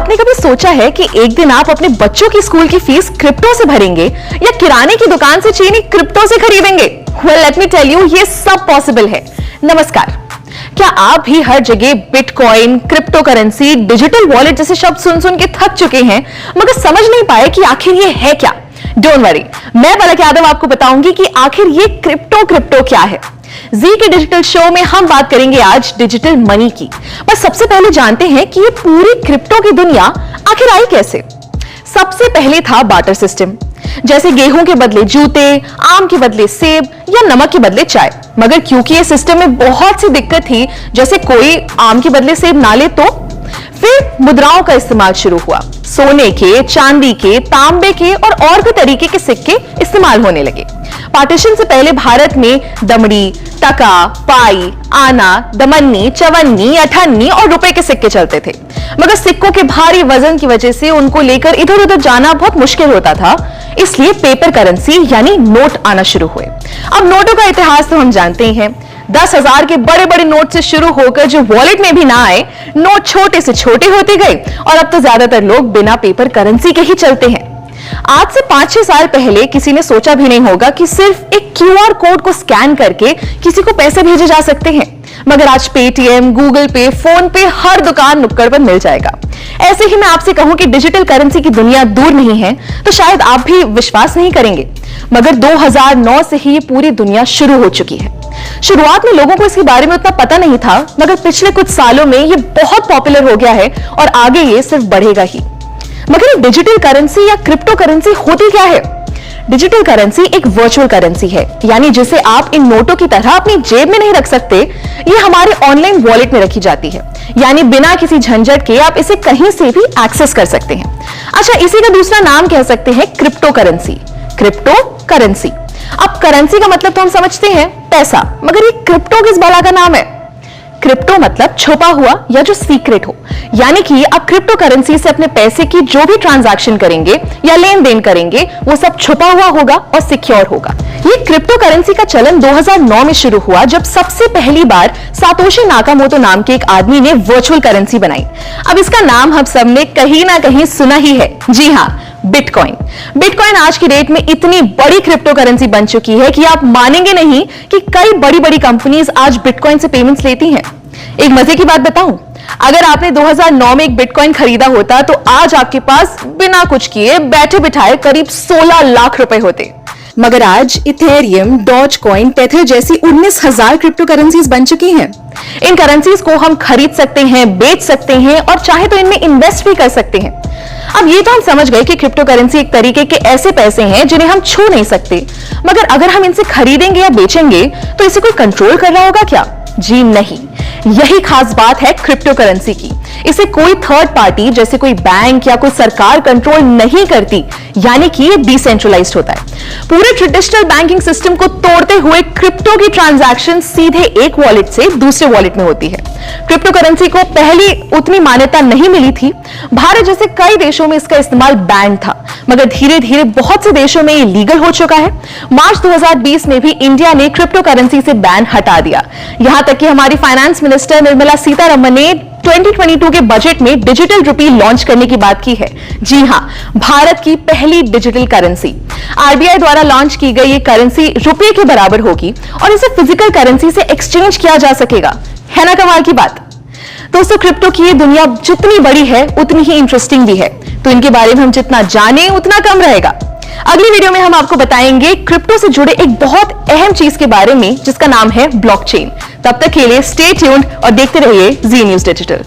आपने कभी सोचा है कि एक दिन आप अपने बच्चों की स्कूल की फीस क्रिप्टो से भरेंगे या किराने की दुकान से चीनी क्रिप्टो से खरीदेंगे? Well, let me tell you, ये सब पॉसिबल है। नमस्कार। क्या आप भी हर जगह bitcoin, crypto currency, digital wallet जैसे शब्द सुन सुन के थक चुके हैं मगर समझ नहीं पाए कि आखिर ये है क्या? डोंट वरी, मैं पलक यादव आपको बताऊंगी कि आखिर ये क्रिप्टो क्या है। जी के डिजिटल शो में हम बात करेंगे आज डिजिटल मनी की। पर सबसे पहले जानते हैं कि ये पूरी क्रिप्टो की दुनिया आखिर आई कैसे। सबसे पहले था बार्टर सिस्टम, जैसे गेहूं के बदले जूते, आम के बदले सेब या नमक के बदले चाय। मगर क्योंकि ये सिस्टम में बहुत सी दिक्कत थी, जैसे कोई आम के बदले सेब ना ले तो फिर मुद्राओं का इस्तेमाल शुरू हुआ। सोने के, चांदी के, तांबे के और भी तरीके के सिक्के इस्तेमाल होने लगे। पार्टीशन से पहले भारत में दमड़ी, टका, पाई, आना, दमन्नी, चवन्नी, अठन्नी और रुपए के सिक्के चलते थे। मगर सिक्कों के भारी वजन की वजह से उनको लेकर इधर उधर जाना बहुत मुश्किल होता था, इसलिए पेपर करेंसी यानी नोट आना शुरू हुए। अब नोटों का इतिहास तो हम जानते ही हैं। 10,000 के बड़े बड़े नोट से शुरू होकर जो वॉलेट में भी ना आए, नोट छोटे से छोटे होते गए और अब तो ज्यादातर लोग बिना पेपर करेंसी के ही चलते हैं। आज से 5-6 साल पहले किसी ने सोचा भी नहीं होगा कि सिर्फ एक क्यूआर कोड को स्कैन करके किसी को पैसे भेजे जा सकते हैं। मगर आज पेटीएम, गूगल पे, फोन पे हर दुकान नुक्कड़ पर मिल जाएगा। ऐसे ही मैं आपसे कहूं कि डिजिटल करेंसी की दुनिया दूर नहीं है तो शायद आप भी विश्वास नहीं करेंगे, मगर 2009 से ही ये पूरी दुनिया शुरू हो चुकी है। शुरुआत में लोगों को इसके बारे में उतना पता नहीं था, मगर पिछले कुछ सालों में ये बहुत पॉपुलर हो गया है और आगे ये सिर्फ बढ़ेगा ही। मगर ये डिजिटल करेंसी या क्रिप्टो करेंसी होती क्या है? डिजिटल करेंसी एक वर्चुअल करेंसी है, यानी जिसे आप इन नोटों की तरह अपनी जेब में नहीं रख सकते। ये हमारे ऑनलाइन वॉलेट में रखी जाती है, यानी बिना किसी झंझट के आप इसे कहीं से भी एक्सेस कर सकते हैं। अच्छा, इसी का दूसरा नाम कह सकते हैं क्रिप्टो करेंसी। Crypto currency. अब करेंसी का मतलब तो हम समझते हैं पैसा, मगर ये क्रिप्टो किस बला का नाम है? क्रिप्टो मतलब छुपा हुआ या जो सीक्रेट हो, यानी कि आप क्रिप्टो करेंसी से अपने पैसे की जो भी ट्रांजैक्शन करेंगे या लेन देन करेंगे वो सब छुपा हुआ होगा और सिक्योर होगा। ये क्रिप्टो करेंसी का चलन 2009 में शुरू हुआ, जब सबसे पहली बार सातोशी नाकामोटो नाम के एक आदमी ने वर्चुअल करेंसी बनाई। अब इसका नाम हम सबने कहीं ना कहीं सुना ही है। जी हाँ, बिटकॉइन। बिटकॉइन आज की डेट में इतनी बड़ी क्रिप्टो करेंसी बन चुकी है कि आप मानेंगे नहीं कि कई बड़ी बड़ी कंपनीज आज बिटकॉइन से पेमेंट्स लेती हैं। एक मजे की बात बताऊं, अगर आपने 2009 में एक बिटकॉइन खरीदा होता तो आज आपके पास बिना कुछ किए बैठे बिठाए करीब 16 लाख रुपए होते। मगर आज इथेरियम, डॉज कॉइन, टेथर जैसी 19,000 क्रिप्टो करेंसीज बन चुकी हैं। इन करेंसीज को हम खरीद सकते हैं, बेच सकते हैं और चाहे तो इनमें इन्वेस्ट भी कर सकते हैं। अब ये तो हम समझ गए कि क्रिप्टो करेंसी एक तरीके के ऐसे पैसे हैं जिन्हें हम छू नहीं सकते, मगर अगर हम इनसे खरीदेंगे या बेचेंगे तो इसे कोई कंट्रोल कर रहा होगा क्या? जी नहीं, यही खास बात है क्रिप्टो करेंसी की। इसे कोई थर्ड पार्टी जैसे कोई बैंक या कोई सरकार कंट्रोल नहीं करती, यानी कि ये डिसेंट्रलाइज्ड होता है। पूरे ट्रेडिशनल बैंकिंग सिस्टम को तोड़ते हुए क्रिप्टो की ट्रांजैक्शन सीधे एक वॉलेट से दूसरे वॉलेट में होती है। क्रिप्टो करेंसी को पहले उतनी मान्यता नहीं मिली थी। भारत जैसे कई देशों में इसका इस्तेमाल बैन था, मगर धीरे धीरे बहुत से देशों में ये लीगल हो चुका है। मार्च 2020 में भी इंडिया ने क्रिप्टो करेंसी से बैन हटा दिया। यहां तक कि हमारी फाइनेंस मिनिस्टर निर्मला सीतारमण ने 2022 के बजट में डिजिटल रुपी लॉन्च करने की बात की है। जी हां, भारत की पहली डिजिटल करेंसी। आरबीआई द्वारा लॉन्च की गई ये करेंसी रुपये के बराबर होगी और इसे फिजिकल करेंसी से एक्सचेंज किया जा सकेगा। है ना कमाल की बात? दोस्तों, क्रिप्टो की ये दुनिया जितनी बड़ी है उतनी ही इंटरेस्टिंग भी है, तो इनके बारे में हम जितना जाने उतना कम रहेगा। अगली वीडियो में हम आपको बताएंगे क्रिप्टो से जुड़े एक बहुत अहम चीज के बारे में जिसका नाम है ब्लॉकचेन। तब तक के लिए स्टे ट्यून्ड और देखते रहिए जी न्यूज़ डिजिटल।